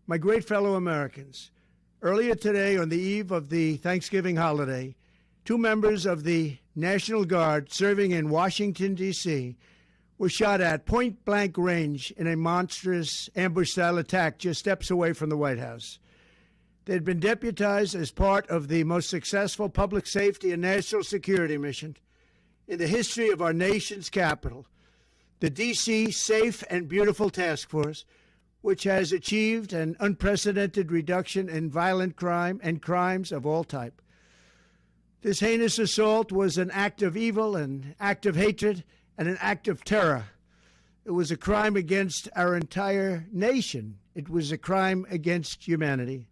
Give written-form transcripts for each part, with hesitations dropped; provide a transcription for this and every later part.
My great fellow Americans, earlier today, on the eve of the Thanksgiving holiday, 2 members of the National Guard serving in Washington, D.C., were shot at point-blank range in a monstrous ambush-style attack just steps away from the White House. They had been deputized as part of the most successful public safety and national security mission in the history of our nation's capital, the D.C. Safe and Beautiful Task Force, which has achieved an unprecedented reduction in violent crime and crimes of all type. This heinous assault was an act of evil, an act of hatred, and an act of terror. It was a crime against our entire nation. It was a crime against humanity.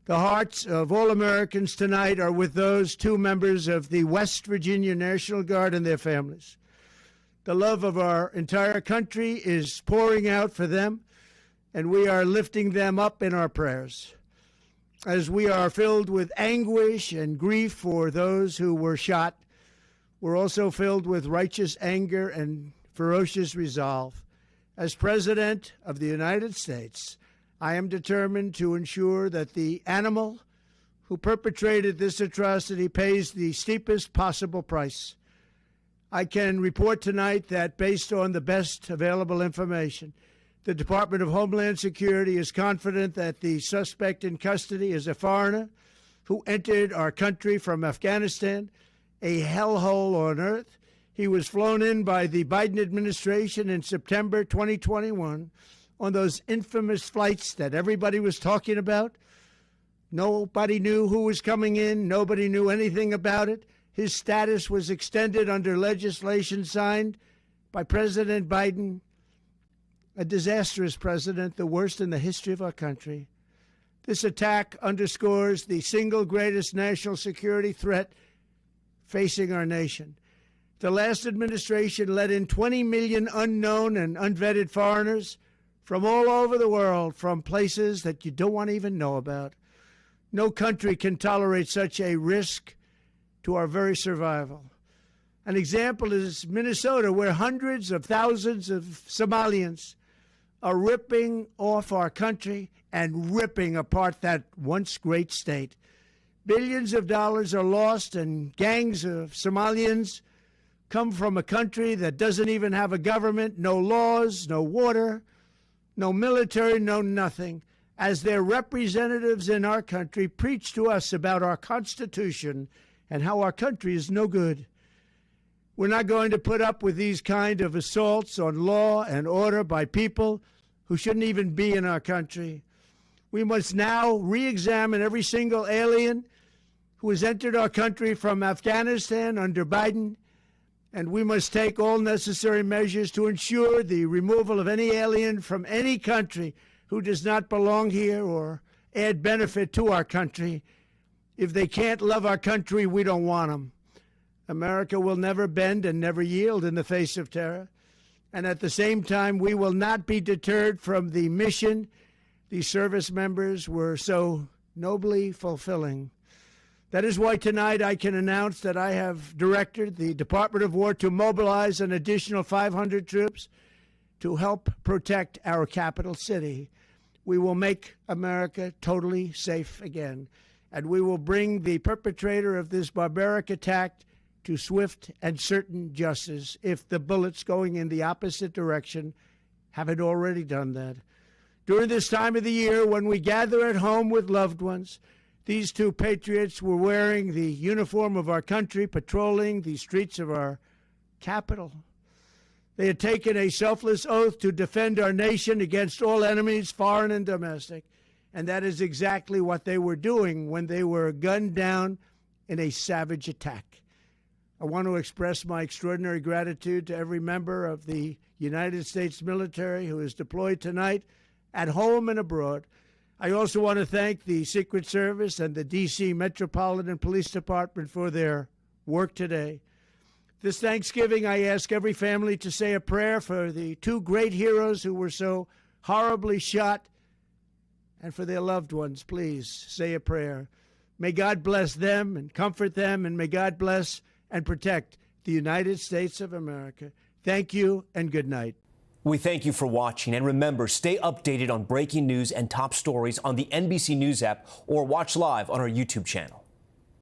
The hearts of all Americans tonight are with those 2 members of the West Virginia National Guard and their families. The love of our entire country is pouring out for them, and we are lifting them up in our prayers. As we are filled with anguish and grief for those who were shot, we're also filled with righteous anger and ferocious resolve. As President of the United States, I am determined to ensure that the animal who perpetrated this atrocity pays the steepest possible price. I can report tonight that, based on the best available information, the Department of Homeland Security is confident that the suspect in custody is a foreigner who entered our country from Afghanistan, a hellhole on earth. He was flown in by the Biden administration in September 2021 on those infamous flights that everybody was talking about. Nobody knew who was coming in. Nobody knew anything about it. His status was extended under legislation signed by President Biden, a disastrous president, the worst in the history of our country. This attack underscores the single greatest national security threat facing our nation. The last administration let in 20 million unknown and unvetted foreigners from all over the world, from places that you don't want to even know about. No country can tolerate such a risk to our very survival. An example is Minnesota, where hundreds of thousands of Somalians are ripping off our country and ripping apart that once great state. Billions of dollars are lost, and gangs of Somalians come from a country that doesn't even have a government, no laws, no water, no military, no nothing. As their representatives in our country preach to us about our Constitution and how our country is no good. We're not going to put up with these kind of assaults on law and order by people who shouldn't even be in our country. We must now re-examine every single alien who has entered our country from Afghanistan under Biden, and we must take all necessary measures to ensure the removal of any alien from any country who does not belong here or add benefit to our country. If they can't love our country, we don't want them. America will never bend and never yield in the face of terror. And at the same time, we will not be deterred from the mission these service members were so nobly fulfilling. That is why tonight I can announce that I have directed the Department of War to mobilize an additional 500 troops to help protect our capital city. We will make America totally safe again, and we will bring the perpetrator of this barbaric attack to swift and certain justice if the bullets going in the opposite direction haven't already done that. During this time of the year, when we gather at home with loved ones, these 2 patriots were wearing the uniform of our country, patrolling the streets of our capital. They had taken a selfless oath to defend our nation against all enemies, foreign and domestic, and that is exactly what they were doing when they were gunned down in a savage attack. I want to express my extraordinary gratitude to every member of the United States military who is deployed tonight, at home and abroad. I also want to thank the Secret Service and the D.C. Metropolitan Police Department for their work today. This Thanksgiving, I ask every family to say a prayer for the 2 great heroes who were so horribly shot, and for their loved ones. Please say a prayer. May God bless them and comfort them, and may God bless and protect the United States of America. Thank you and good night. We thank you for watching, and remember, stay updated on breaking news and top stories on the NBC News app or watch live on our YouTube channel.